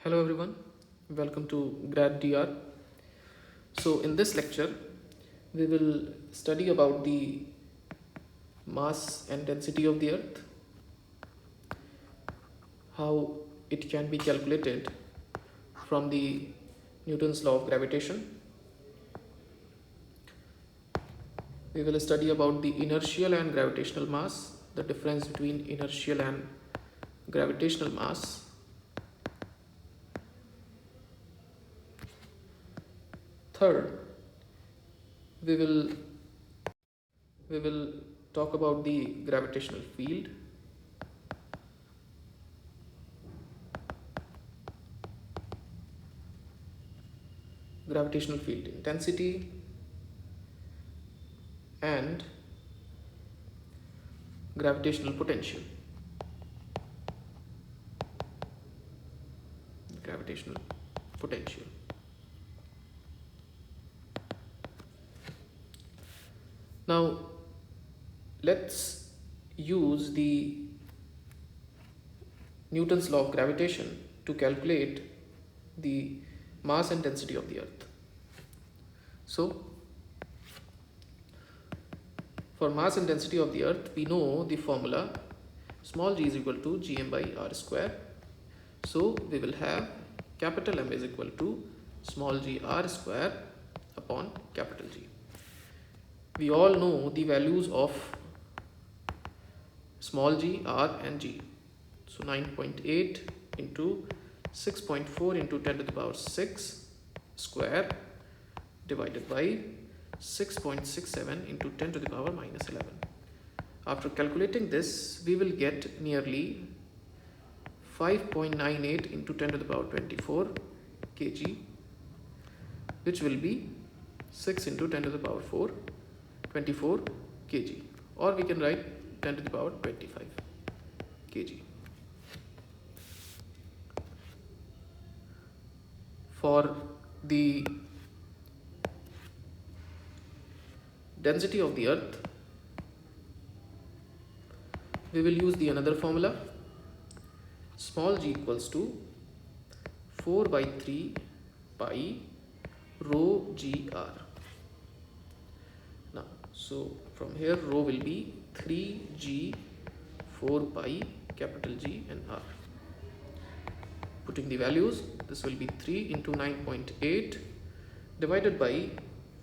Hello everyone, welcome to GradDr. So in this lecture, we will study about the mass and density of the earth, how it can be calculated from the Newton's law of gravitation. We will study about the inertial and gravitational mass, the difference between inertial and gravitational mass. Third, we will talk about the gravitational field. Gravitational field intensity and gravitational potential. Gravitational potential. Now let's use the Newton's law of gravitation to calculate the mass and density of the earth. So for mass and density of the earth, we know the formula small g is equal to gm by r square. So we will have capital M is equal to small g r square upon capital G. We all know the values of small g, r and g. So 9.8 into 6.4 into 10 to the power 6 square divided by 6.67 into 10 to the power minus 11. After calculating this, we will get nearly 5.98 into 10 to the power 24 kg, which will be 6 into 10 to the power 4, 24 kg, or we can write 10 to the power 25 kg. For the density of the earth, we will use the another formula. Small g equals to 4 by 3 pi rho gr. Now, so from here rho will be 3g 4 pi capital G and r. Putting the values, this will be 3 into 9.8 divided by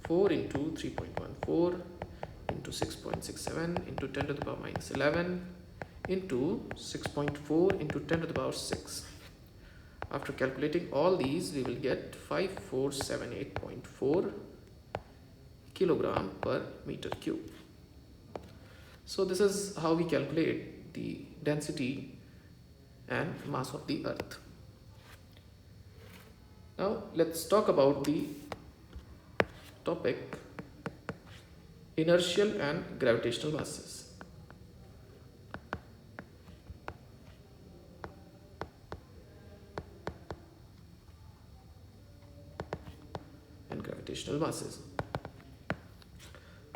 4 into 3.14 into 6.67 into 10 to the power minus 11 into 6.4 into 10 to the power 6. After calculating all these, we will get 5478.4 kilogram per meter cube. So this is how we calculate the density and mass of the earth. Now let's talk about the topic inertial and gravitational masses. And gravitational masses.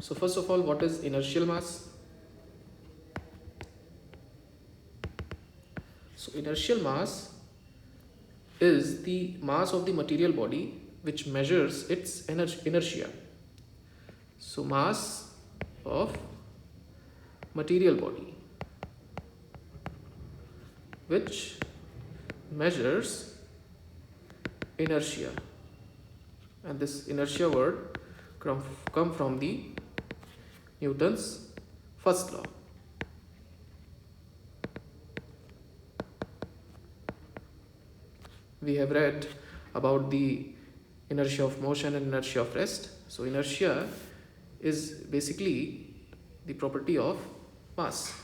So first of all, what is inertial mass? So inertial mass is the mass of the material body which measures its inertia. So mass of material body which measures inertia, and this inertia word come from the Newton's first law. We have read about the inertia of motion and inertia of rest. So inertia is basically the property of mass.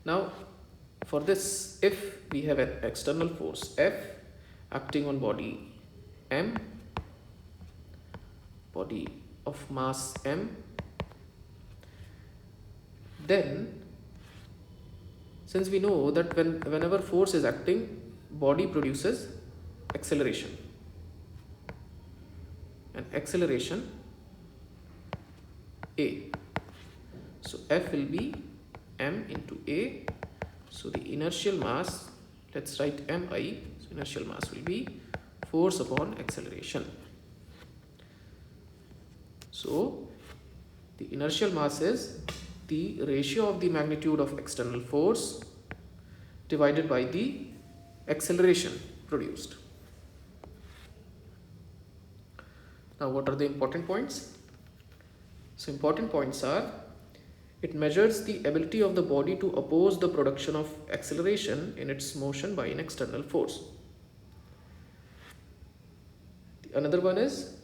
Now for this, if we have an external force F acting on body M, body of mass M, then since we know that whenever force is acting, body produces acceleration, and acceleration A. So F will be M into A. So the inertial mass let's write mi. So inertial mass will be force upon acceleration. So the inertial mass is the ratio of the magnitude of external force divided by the acceleration produced. Now what are the important points? So important points are, it measures the ability of the body to oppose the production of acceleration in its motion by an external force. Another one is,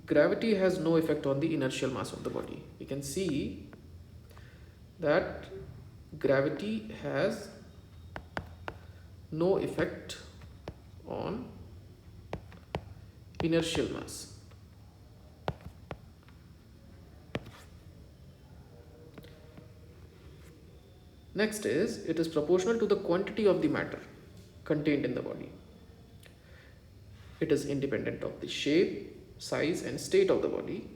gravity has no effect on the inertial mass of the body. You can see that gravity has no effect on inertial mass. Next is, it is proportional to the quantity of the matter contained in the body. It is independent of the shape, size and state of the body.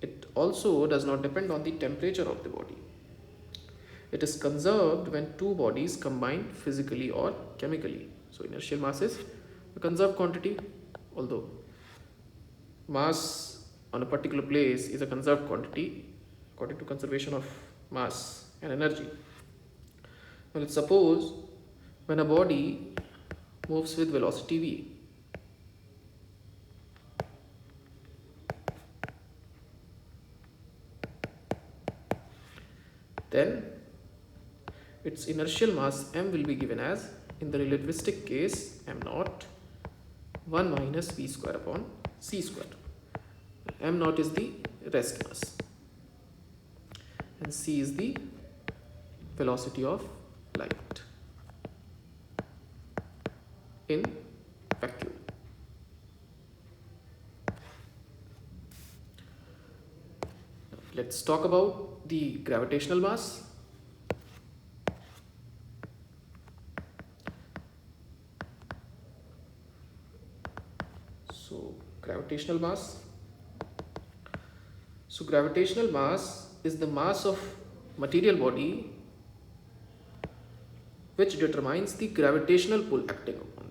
It also does not depend on the temperature of the body. It is conserved when two bodies combine physically or chemically. So inertial mass is a conserved quantity, although mass on a particular place is a conserved quantity according to conservation of mass and energy. Now let's suppose when a body moves with velocity v, then its inertial mass m will be given as, in the relativistic case, m naught 1 minus v square upon c square. M naught is the rest mass and c is the velocity of light in vacuum. Let's talk about the gravitational mass. So gravitational mass. So gravitational mass is the mass of material body which determines the gravitational pull acting upon them.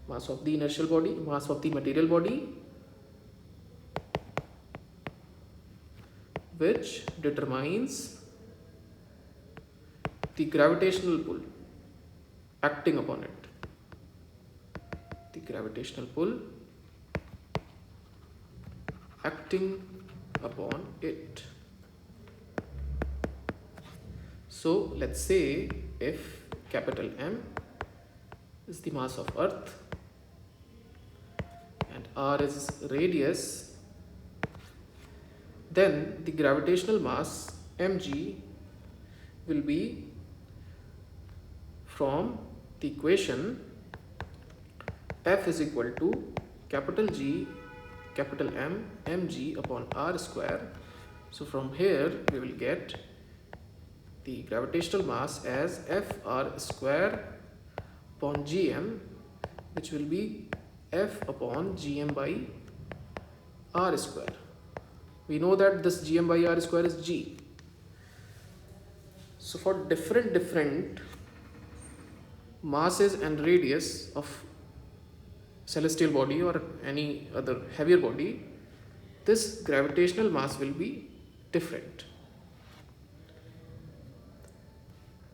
Mass of the inertial body, mass of the material body, which determines the gravitational pull acting upon it. The gravitational pull acting upon it. So let's say if capital M is the mass of Earth and R is radius, then the gravitational mass mg will be from the equation F is equal to capital G capital M mg upon R square. So from here we will get the gravitational mass as Fr square upon Gm, which will be F upon Gm by R square. We know that this Gm by R square is G. So for different masses and radius of celestial body or any other heavier body, this gravitational mass will be different.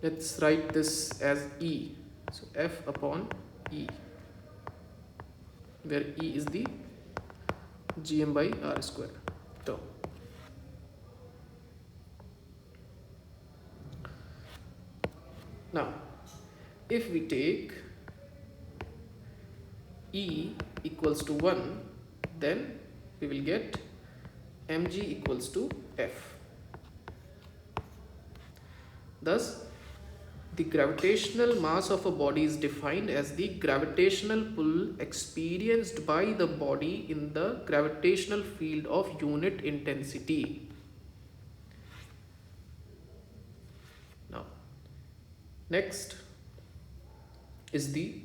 Let's write this as E. So F upon E, where E is the Gm by R square term. Now, if we take E equals to 1, then we will get mg equals to F. Thus, the gravitational mass of a body is defined as the gravitational pull experienced by the body in the gravitational field of unit intensity. Now, next is the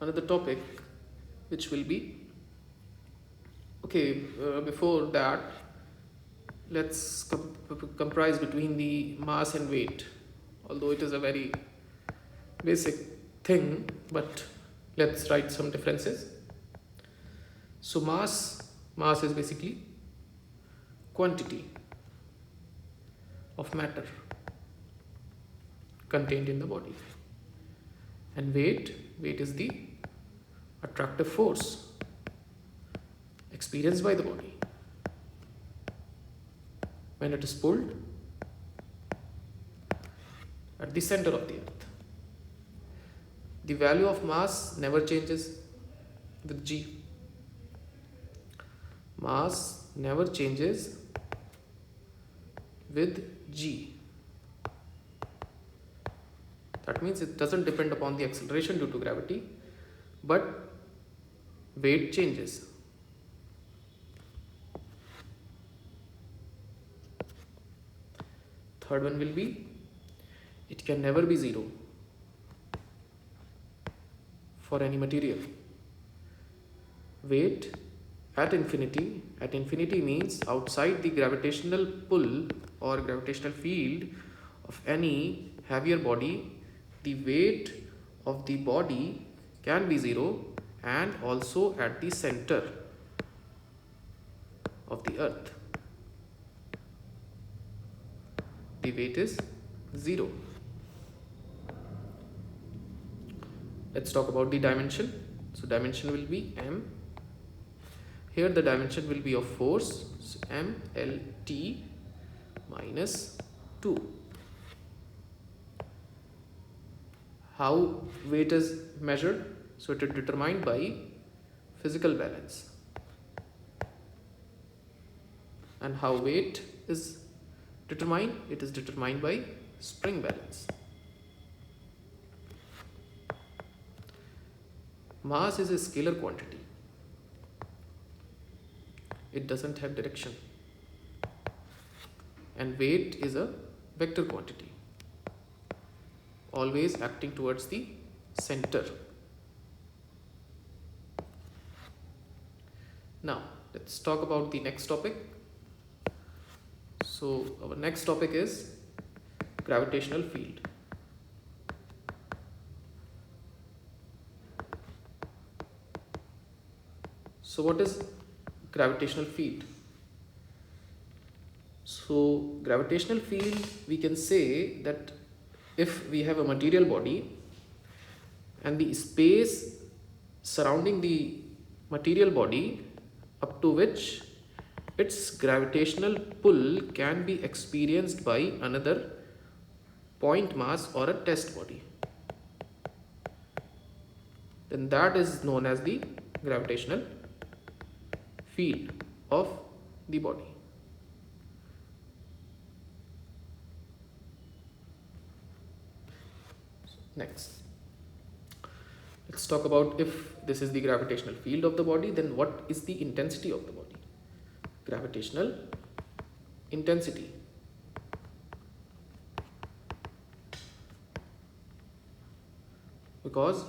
another topic which will be before that let's comprise between the mass and weight. although it is a very basic thing, but let's write some differences. So mass is basically quantity of matter contained in the body, and weight is the attractive force experienced by the body when it is pulled at the center of the earth. The value of mass never changes with G. Mass never changes with G. That means it doesn't depend upon the acceleration due to gravity, but weight changes. Third one will be, it can never be zero for any material. Weight at infinity means outside the gravitational pull or gravitational field of any heavier body, the weight of the body can be zero, and also at the center of the earth the weight is zero. Let's talk about the dimension. So dimension will be m. Here the dimension will be of force, so mLT minus 2. How weight is measured? So it is determined by physical balance. And how weight is determined? It is determined by spring balance. Mass is a scalar quantity. It doesn't have direction. And weight is a vector quantity, always acting towards the center. Now let's talk about the next topic. So our next topic is gravitational field. So what is gravitational field? So gravitational field, we can say that if we have a material body and the space surrounding the material body up to which its gravitational pull can be experienced by another point mass or a test body, then that is known as the gravitational field of the body. Next, let's talk about, if this is the gravitational field of the body, then what is the intensity of the body? Gravitational intensity. Because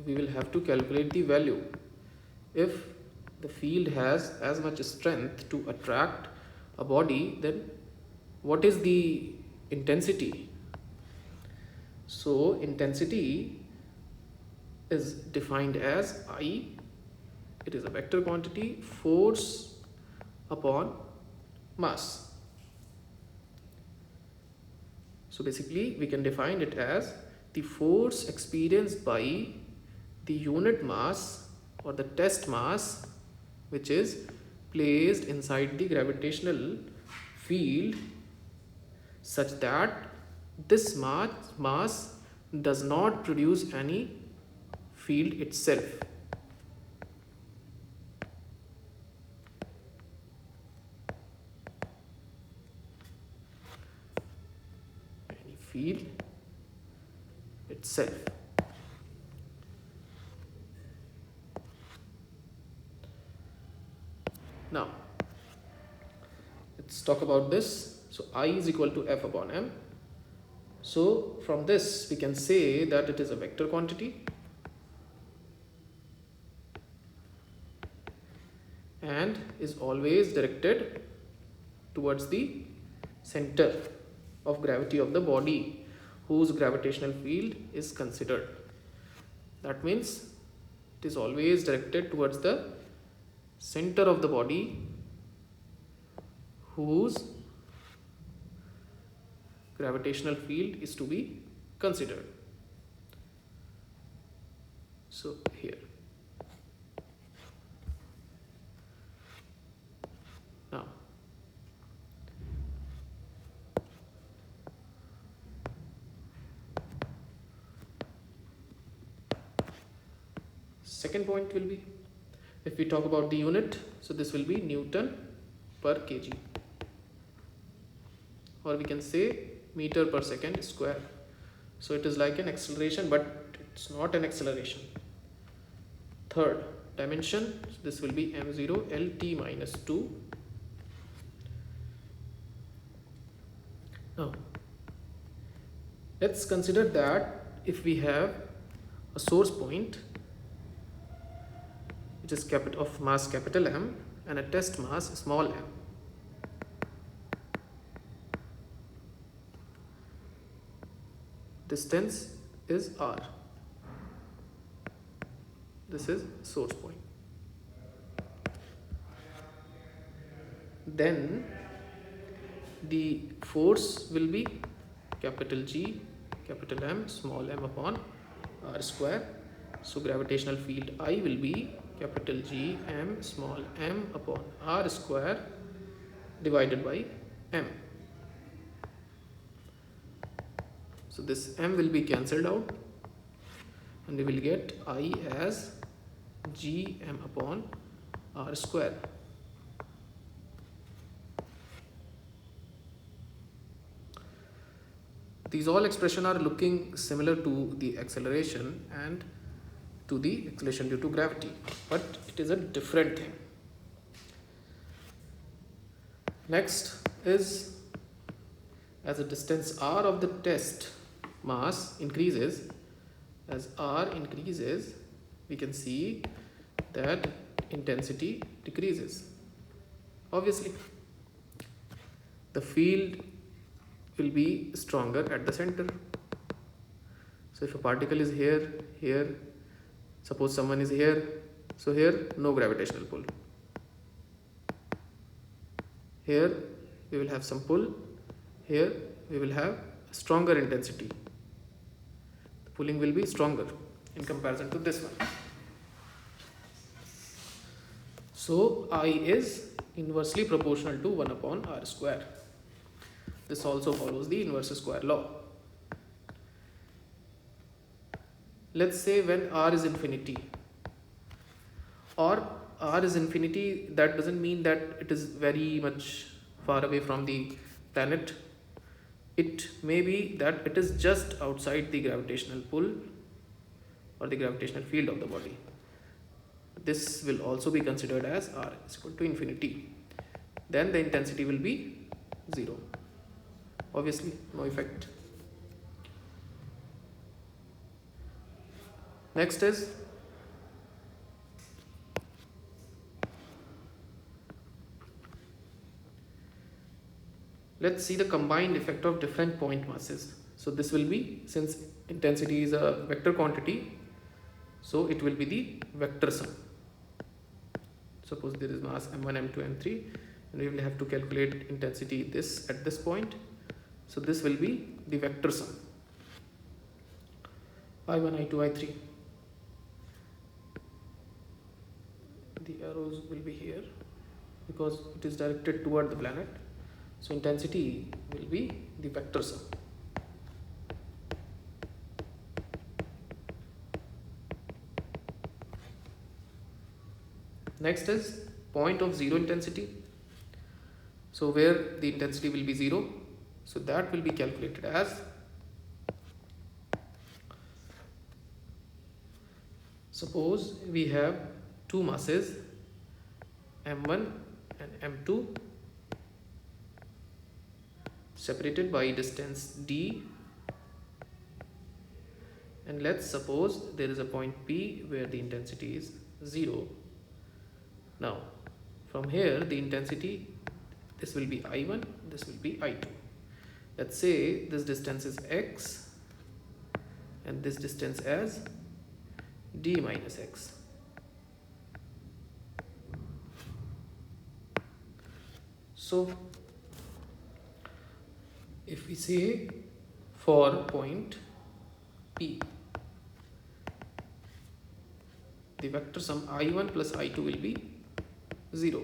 we will have to calculate the value. If the field has as much strength to attract a body, then what is the intensity? So intensity is defined as I. It is a vector quantity, force upon mass. So basically we can define it as the force experienced by the unit mass or the test mass which is placed inside the gravitational field, such that this mass does not produce any field itself. Any field itself. Now let's talk about this. So I is equal to F upon m. So from this we can say that it is a vector quantity and is always directed towards the center of gravity of the body, whose gravitational field is considered. That means it is always directed towards the center of the body whose gravitational field is to be considered. So here. Now, second point will be, if we talk about the unit, so this will be Newton per kg, or we can say meter per second square. So it is like an acceleration, but it's not an acceleration. Third dimension, so this will be m0 lt minus 2. Now let's consider that if we have a source point which is of mass capital M and a test mass small m. Distance is r. This is source point. Then the force will be capital G, capital M, small m upon r square. So gravitational field I will be capital G M small m upon r square divided by m. So this m will be cancelled out and we will get I as G m upon r square. These all expressions are looking similar to the acceleration and to the acceleration due to gravity, but it is a different thing. Next is, as the distance r of the test mass increases, as r increases, we can see that intensity decreases. Obviously, the field will be stronger at the center. So if a particle is here, suppose someone is here, so here no gravitational pull. Here we will have some pull, here we will have stronger intensity. The pulling will be stronger in comparison to this one. So I is inversely proportional to 1 upon r square. This also follows the inverse square law. Let's say when r is infinity, or r is infinity, that doesn't mean that it is very much far away from the planet. It may be that it is just outside the gravitational pull or the gravitational field of the body. This will also be considered as r is equal to infinity. Then the intensity will be 0. Obviously, no effect. Next is let's see the combined effect of different point masses. So this will be, since intensity is a vector quantity, so it will be the vector sum. Suppose there is mass m1, m2, m3, and we will have to calculate intensity this at this point. So this will be the vector sum. I1, I2, I3. The arrows will be here because it is directed toward the planet. So intensity will be the vector sum. Next is point of zero intensity. So where the intensity will be 0, so that will be calculated as, suppose we have two masses m1 and m2 separated by distance d, and let's suppose there is a point P where the intensity is 0. Now from here the intensity, this will be I1, this will be I2. Let's say this distance is x and this distance as d minus x. So if we say for point P, the vector sum I1 plus I2 will be 0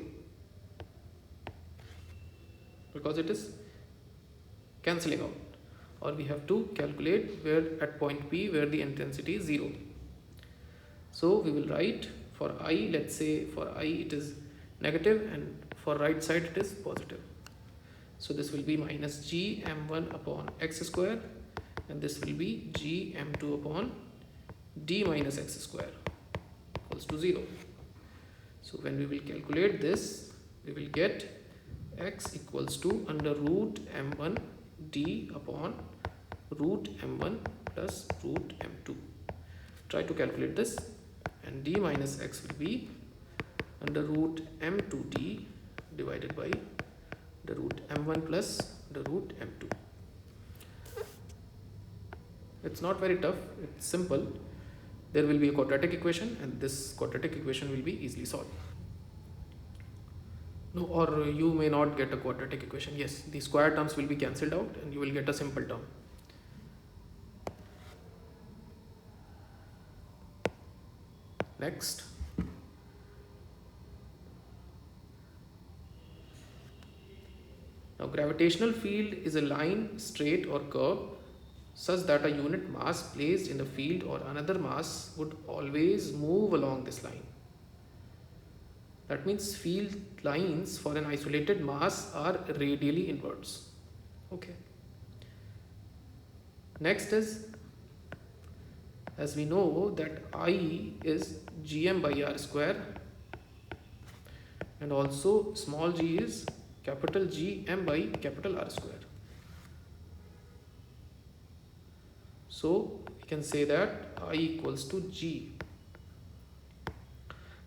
because it is cancelling out, or we have to calculate where at point P where the intensity is 0. So we will write for I, let's say for I it is negative and for right side it is positive. So this will be minus g m1 upon x square, and this will be g m2 upon d minus x square equals to 0. So when we will calculate this, we will get x equals to under root m1 d upon root m1 plus root m2. Try to calculate this, and d minus x will be under root m2d divided by the root m1 plus the root m2. It's not very tough, it's simple. There will be a quadratic equation, and this quadratic equation will be easily solved. No, or you may not get a quadratic equation. Yes, the square terms will be cancelled out and you will get a simple term. Next, now gravitational field is a line, straight or curve such that a unit mass placed in the field or another mass would always move along this line. That means field lines for an isolated mass are radially inwards. Okay. Next is, as we know that I is gm by r square, and also small g is capital G m by capital R square. So we can say that I equals to G.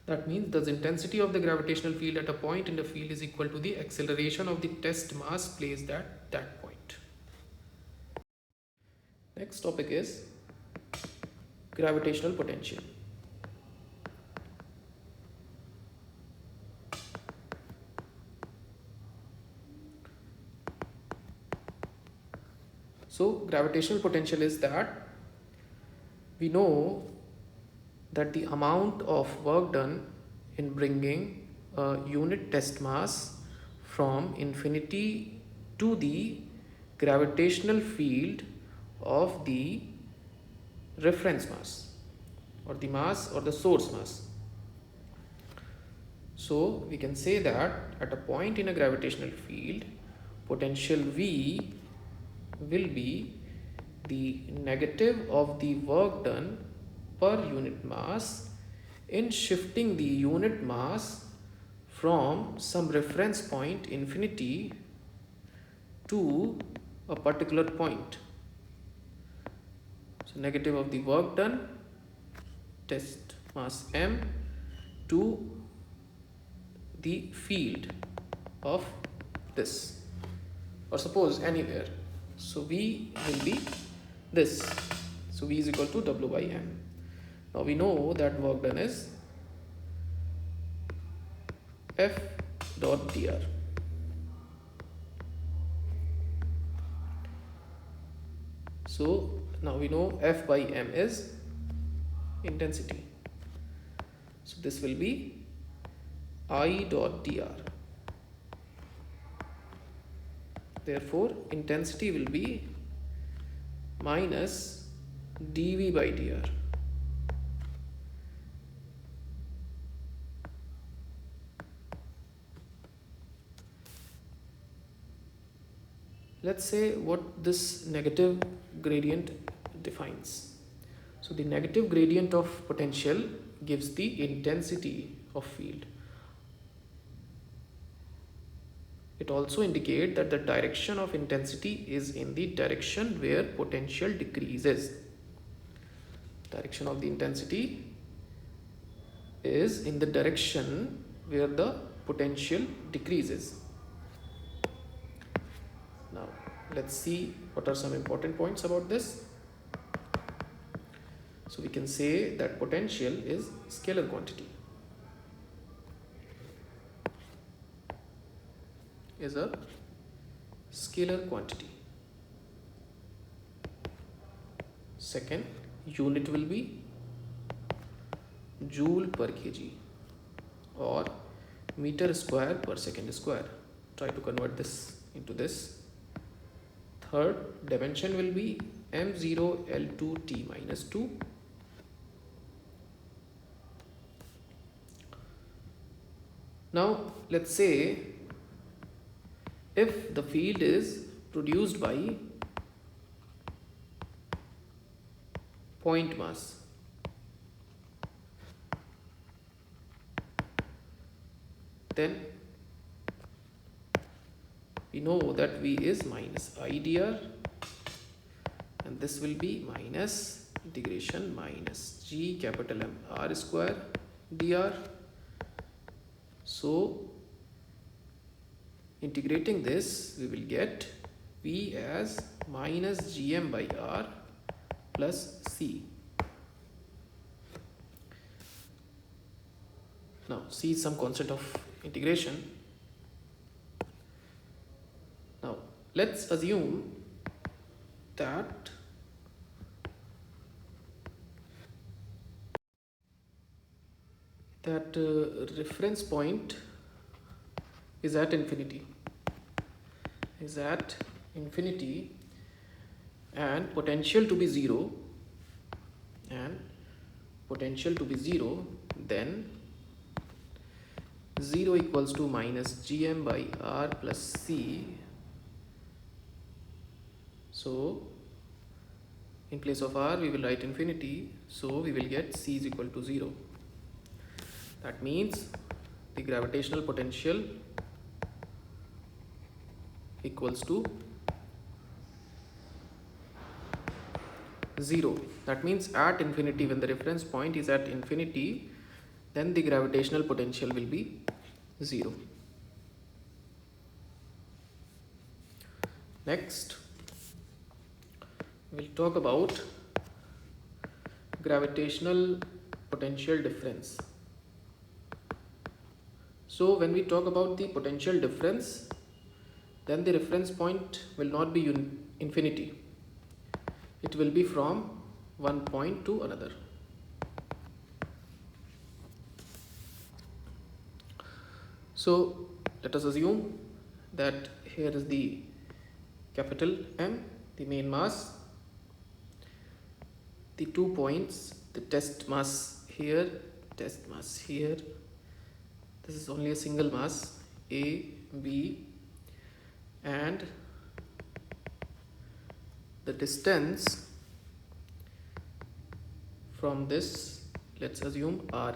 That means the intensity of the gravitational field at a point in the field is equal to the acceleration of the test mass placed at that point. Next topic is gravitational potential. So gravitational potential is that we know that the amount of work done in bringing a unit test mass from infinity to the gravitational field of the reference mass, or the mass or the source mass. So we can say that at a point in a gravitational field, potential V will be the negative of the work done per unit mass in shifting the unit mass from some reference point infinity to a particular point. So negative of the work done, test mass m, to the field of this, or suppose anywhere. So V will be this. So V is equal to W by M. Now we know that work done is F dot dr. So now we know F by M is intensity. So this will be I dot dr. Therefore, intensity will be minus dV by dr. Let's say what this negative gradient defines. So the negative gradient of potential gives the intensity of field. It also indicates that the direction of intensity is in the direction where potential decreases. Direction of the intensity is in the direction where the potential decreases. Now let's see what are some important points about this. So we can say that potential is scalar quantity, is a scalar quantity. Second unit will be joule per kg or meter square per second square. Try to convert this into this. Third dimension will be m0 L2 T minus 2. Now let's say if the field is produced by point mass, then we know that V is minus IDR, and this will be minus integration minus G capital M R square dr. So integrating this, we will get V as minus Gm by R plus C. Now C is some constant of integration. Now let's assume that reference point is at infinity, and potential to be zero, then 0 equals to minus Gm by R plus C. So in place of R we will write infinity, so we will get C is equal to 0. That means the gravitational potential equals to 0. That means at infinity, when the reference point is at infinity, then the gravitational potential will be 0. Next, we'll talk about gravitational potential difference. So when we talk about the potential difference, then the reference point will not be infinity. It will be from one point to another. So let us assume that here is the capital M, the main mass, the 2 points, the test mass here, this is only a single mass, A, B, and the distance from this, let's assume RA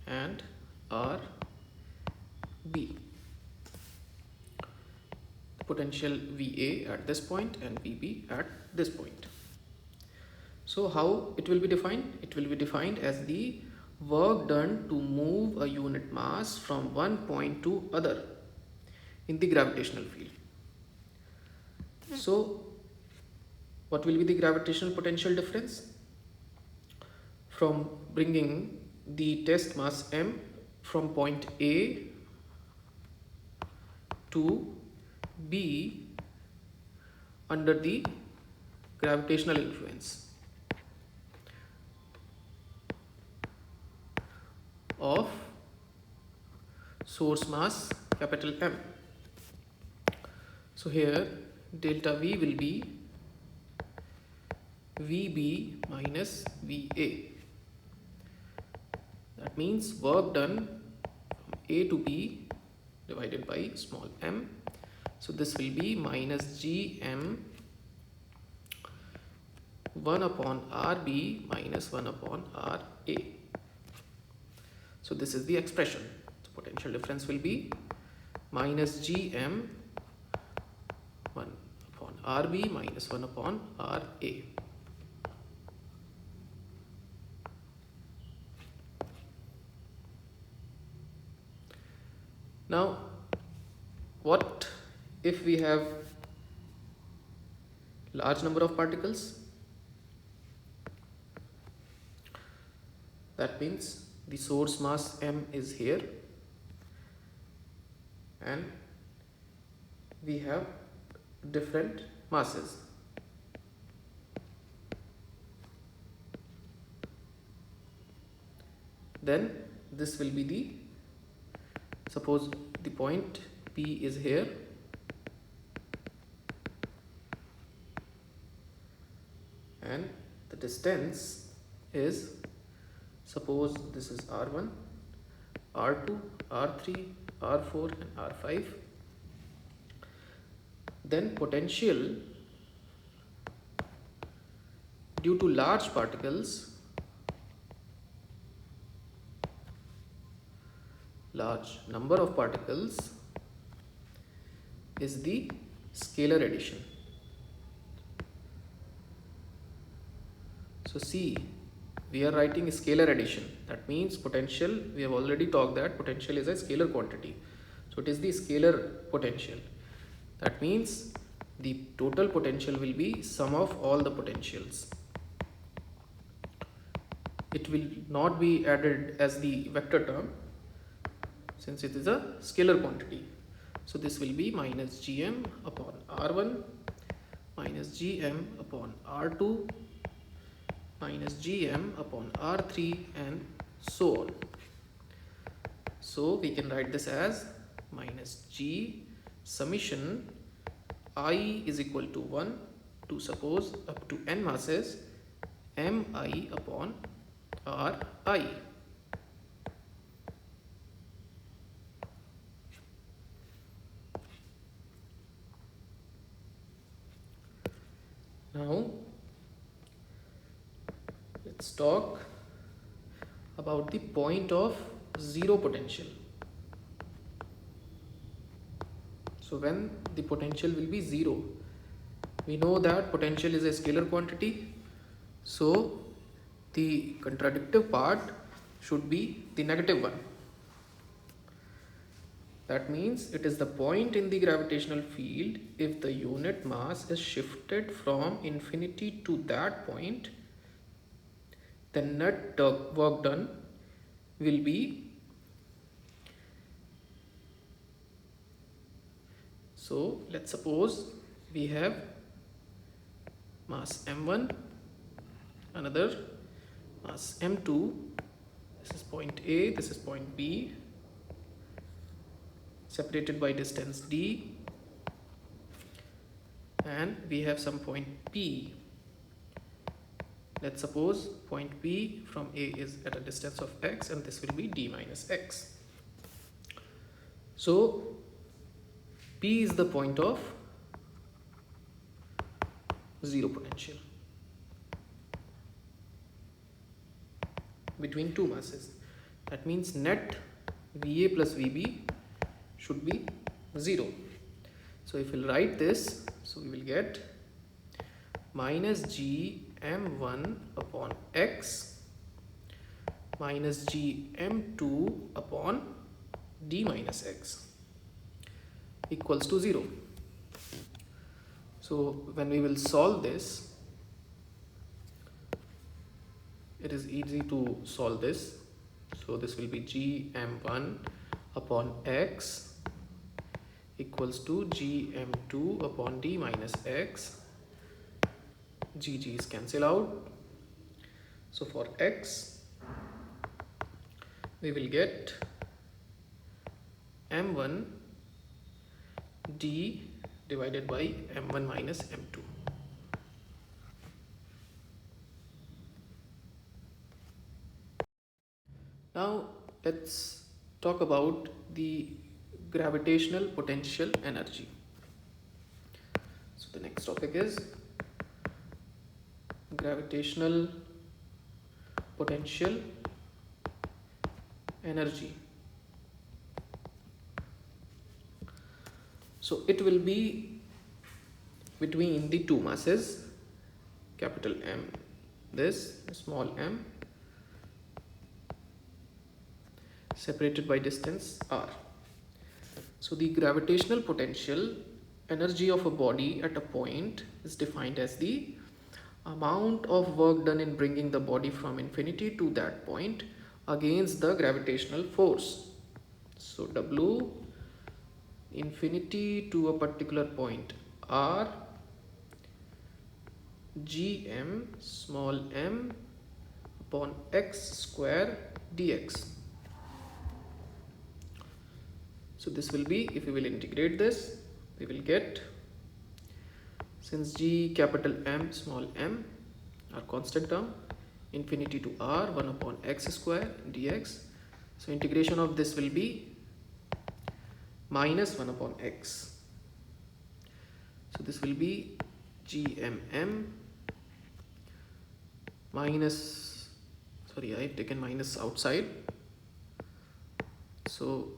and RB. The potential VA at this point and VB at this point. So how it will be defined? It will be defined as the work done to move a unit mass from one point to other in the gravitational field. So what will be the gravitational potential difference? From bringing the test mass M from point A to B under the gravitational influence of source mass capital M. So here delta V will be VB minus VA. That means work done from A to B divided by small m. So this will be minus Gm 1 upon RB minus 1 upon RA. So this is the expression. So potential difference will be minus Gm 1 upon RB minus 1 upon RA. Now, what if we have large number of particles? That means the source mass m is here and we have different masses. Then this will be the, suppose the point P is here and the distance is, suppose this is R1, R2, R3, R4 and R5. Then potential due to large particles, large number of particles, is the scalar addition. So see, we are writing scalar addition. That means potential, we have already talked that potential is a scalar quantity. So it is the scalar potential. That means the total potential will be sum of all the potentials. It will not be added as the vector term since it is a scalar quantity. So this will be minus Gm upon R1 minus Gm upon R2 minus Gm upon R3 and so on. So we can write this as minus G summation I is equal to 1 to, suppose, up to n masses Mi upon Ri. Now let's talk about the point of zero potential. So when the potential will be zero, we know that potential is a scalar quantity, so the contradictive part should be the negative one. That means it is the point in the gravitational field if the unit mass is shifted from infinity to that point, the net work done will be, so let's suppose we have mass m1, another mass m2, this is point A, this is point B, separated by distance d, and we have some point P. Let's suppose point P from A is at a distance of x and this will be d minus x. So P is the point of zero potential between two masses. That means net VA plus VB should be 0. So if we'll write this, so we will get minus G m1 upon x minus G m2 upon d minus x equals to 0. So when we will solve this, it is easy to solve this. So this will be G m1 upon x equals to G m2 upon d minus x. G's cancel out. So for x, we will get m1 d divided by m1 minus m2. Now let's talk about the gravitational potential energy. So the next topic is gravitational potential energy. So it will be between the two masses, capital M, this small m, separated by distance r. So the gravitational potential energy of a body at a point is defined as the amount of work done in bringing the body from infinity to that point against the gravitational force. So W infinity to a particular point R gm small m upon x square dx. So this will be, if we will integrate this, we will get, since g capital M small m are constant term, infinity to r 1 upon x square dx. So integration of this will be minus 1 upon x. So this will be gmm minus, sorry, I have taken minus outside. So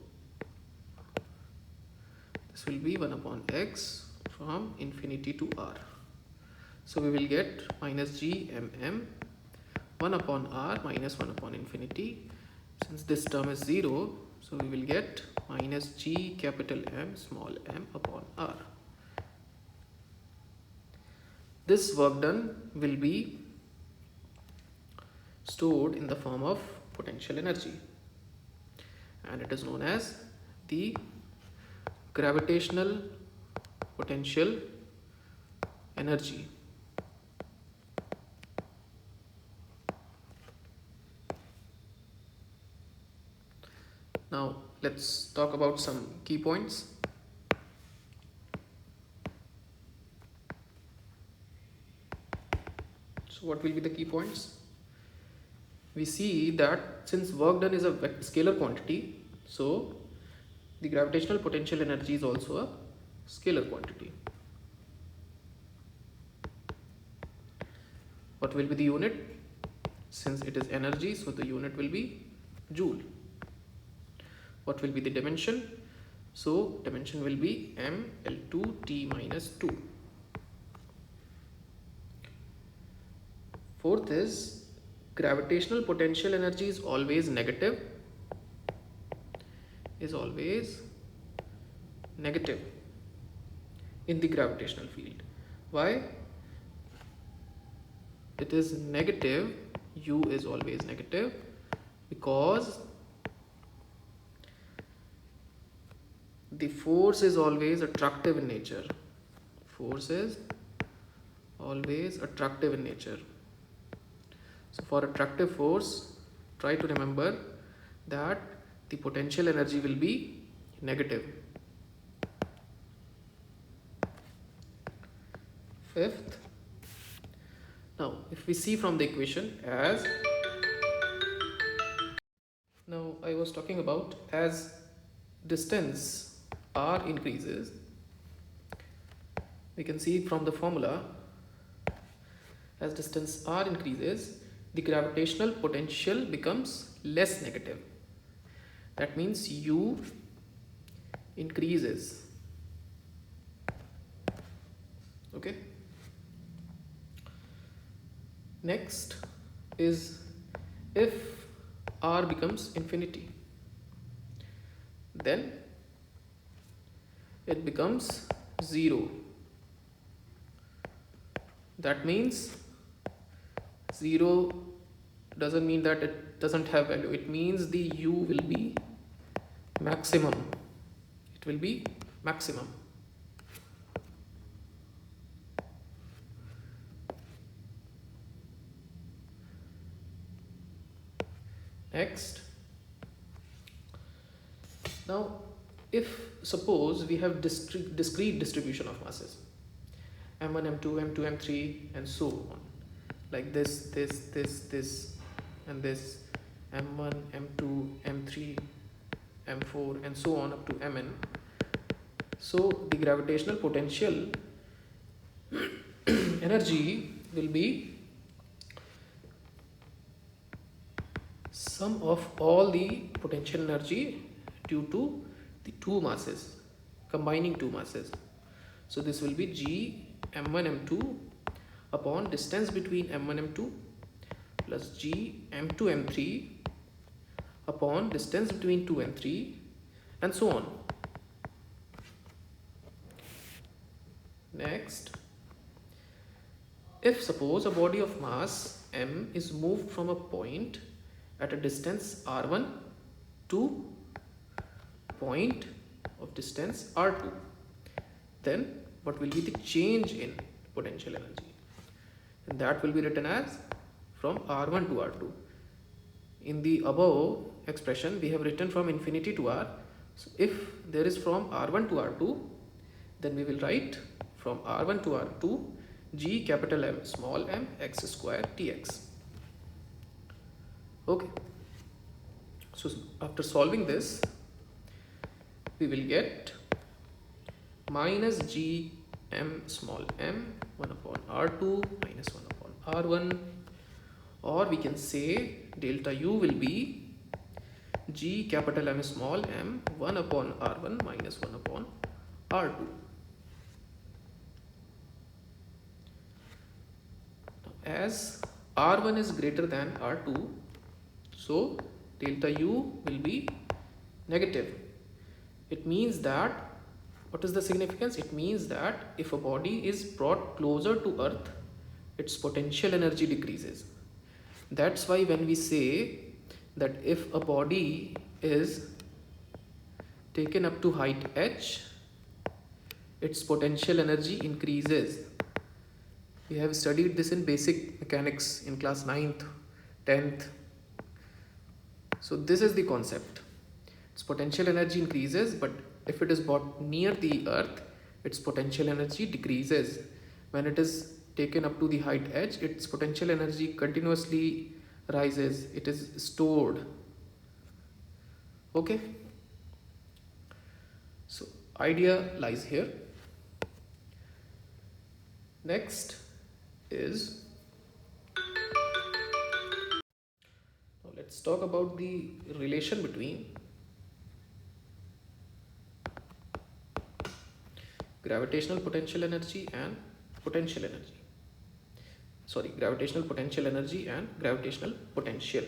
this will be 1 upon x from infinity to r. So we will get minus gmm 1 upon r minus 1 upon infinity. Since this term is 0, so we will get minus g capital M small m upon r. This work done will be stored in the form of potential energy, and it is known as the gravitational potential energy. Now let's talk about some key points. So what will be the key points? We see that since work done is a scalar quantity, so the gravitational potential energy is also a scalar quantity. What will be the unit? Since it is energy, so the unit will be joule. What will be the dimension? So dimension will be mL2 T minus 2. Fourth is gravitational potential energy is always negative. In the gravitational field. Why? It is negative, U is always negative, because the force is always attractive in nature. Force is always attractive in nature. So for attractive force, try to remember that the potential energy will be negative. Fifth, now if we see from the equation, as now I was talking about, as distance r increases, we can see from the formula, as distance r increases, the gravitational potential becomes less negative. That means U increases. Okay. Next is, if r becomes infinity, then it becomes 0. That means 0 doesn't mean that it doesn't have value. It means the U will be maximum. It will be maximum. Next, now if suppose we have discrete distribution of masses, m1, m2, m2, m3 and so on, like this, and this, m1, m2, m3, m4 and so on up to mn. So the gravitational potential energy will be sum of all the potential energy due to the two masses, combining two masses. So this will be G m1 m2 upon distance between m1 m2 plus G m2 m3 upon distance between 2 and 3 and so on. Next, if if suppose a body of mass m is moved from a point at a distance r1 to point of distance r2, then what will be the change in potential energy? And that will be written as from r1 to r2. In the above expression, we have written from infinity to r. So if there is from r1 to r2, then we will write from r1 to r2 g capital M small m x square tx. Okay. So after solving this, we will get minus g m small m 1 upon r2 minus 1 upon r1, or we can say delta u will be g capital M small m 1 upon r1 minus 1 upon r2. Now, as r1 is greater than r2, so delta u will be negative. It means that, what is the significance? It means that if a body is brought closer to earth, its potential energy decreases. That's why when we say that if a body is taken up to height h, its potential energy increases. We have studied this in basic mechanics in class 9th, 10th. So this is the concept. Its potential energy increases, but if it is brought near the earth, its potential energy decreases. When it is taken up to the height h, its potential energy continuously rises. It is stored. Okay. So idea lies here. Next is, now let's talk about the relation between gravitational potential energy and potential energy. Gravitational potential energy and gravitational potential.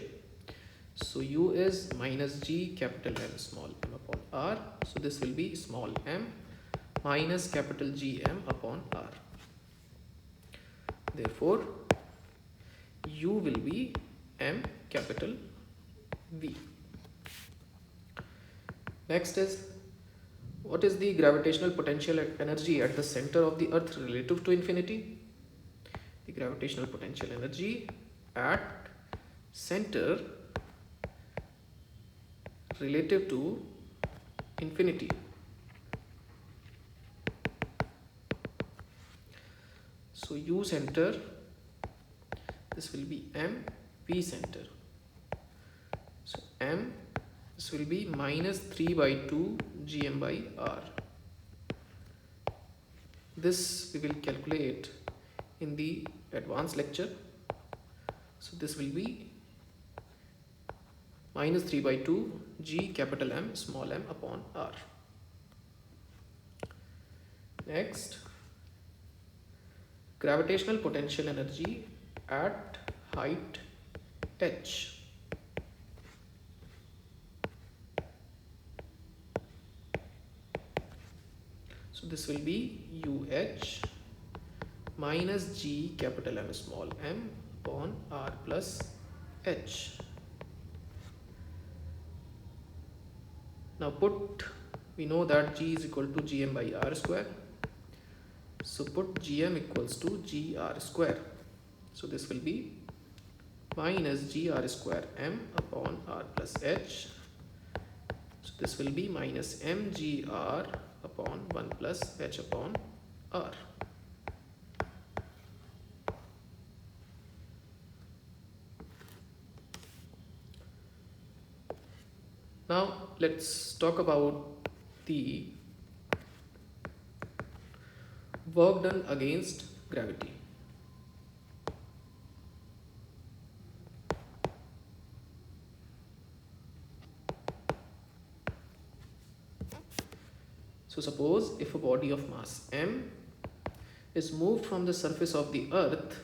So u is minus g capital M small m upon r. So this will be small m minus capital G m upon r. Therefore, u will be m capital V. Next is, what is the gravitational potential energy at the center of the earth relative to infinity? The gravitational potential energy at center relative to infinity. So u center, this will be m, v center. So m, this will be minus 3 by 2 gm by r. This we will calculate in the advanced lecture. So this will be minus 3 by 2 g capital M small m upon r. Next, gravitational potential energy at height h. So this will be UH minus G capital M small m upon R plus H. Now we know that G is equal to Gm by R square. So put Gm equals to Gr square. So this will be minus Gr square m upon R plus H. So this will be minus mgr upon 1 plus h upon r. Now let's talk about the work done against gravity. So suppose if a body of mass m is moved from the surface of the earth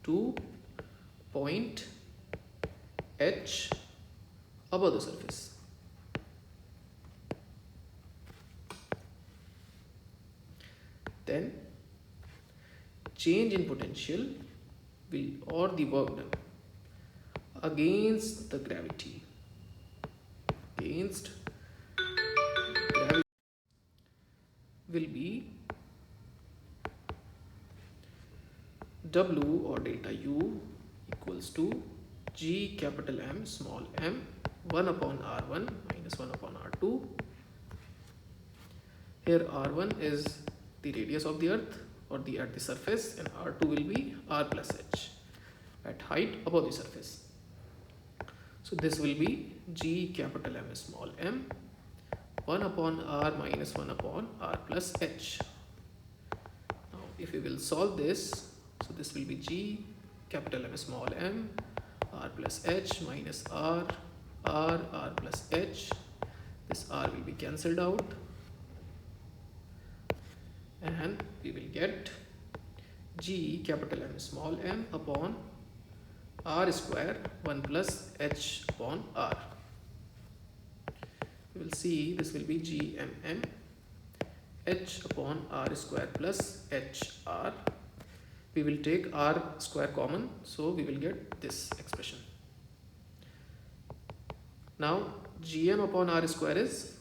to point h above the surface. Then change in potential or the work done against the gravity, against gravity will be W or delta U equals to G capital M small m 1 upon R1 minus 1 upon R2. Here R1 is the radius of the earth or the at the surface, and R2 will be R plus H at height above the surface. So this will be G capital M small m 1 upon R minus 1 upon R plus H. Now if we will solve this, so this will be G capital M small m R plus H minus R plus H. This R will be cancelled out, and we will get G capital M small m upon R square 1 plus H upon R. We will see this will be G m m H upon R square plus H R. We will take R square common, so we will get this expression. Now Gm upon R square is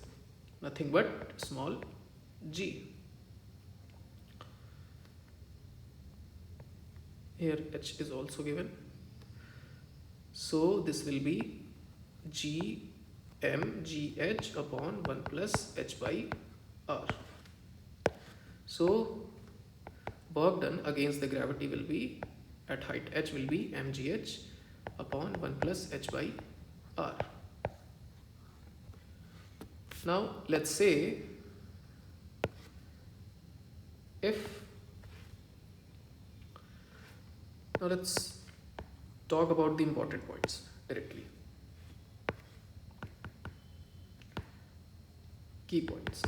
nothing but small g. Here H is also given. So this will be G M G H upon 1 plus H by R. So work done against the gravity will be at height H will be mgh upon 1 plus H by R. Now let's say now let's talk about the important points directly. Key points.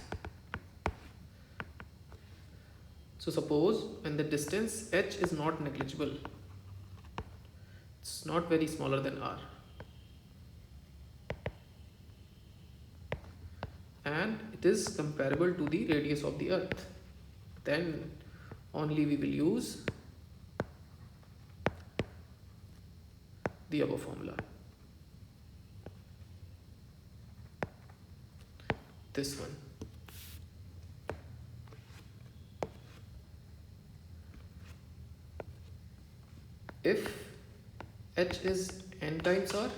So suppose when the distance h is not negligible, it's not very smaller than r, and it is comparable to the radius of the earth, then only we will use the above formula. This one. If h is n times r,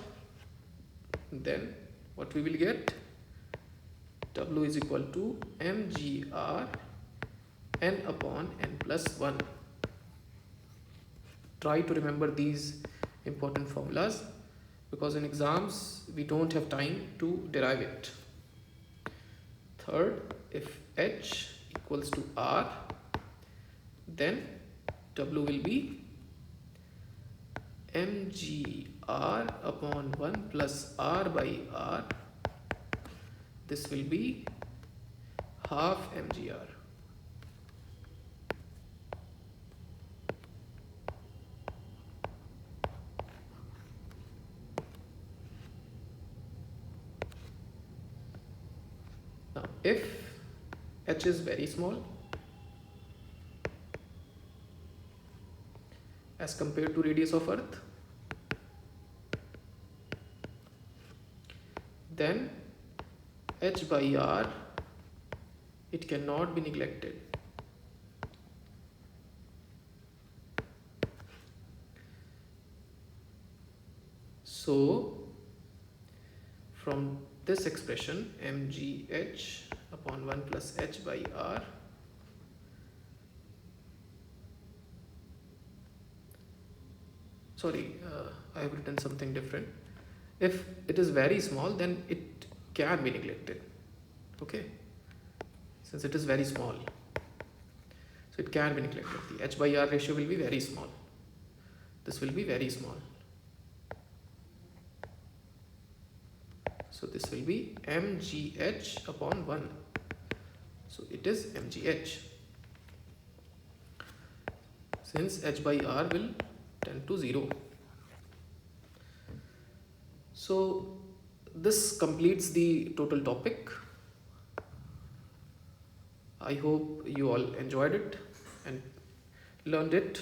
then what we will get? W is equal to mgr n upon n plus 1. Try to remember these important formulas, because in exams we don't have time to derive it. Third, if h equals to r, then W will be mgr upon 1 plus r by r. This will be half mgr. Now if h is very small as compared to radius of earth, then h by r, it cannot be neglected. So from this expression mgh upon 1 plus h by r, I have written something different. If it is very small, then it can be neglected. Okay, since it is very small, so it can be neglected. The h by r ratio will be very small. This will be very small. So this will be mgh upon 1. So it is mgh. Since h by r will tend to 0. So this completes the total topic. I hope you all enjoyed it and learned it.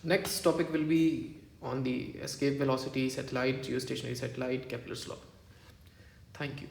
Next topic will be on the escape velocity satellite, geostationary satellite, Kepler's law. Thank you.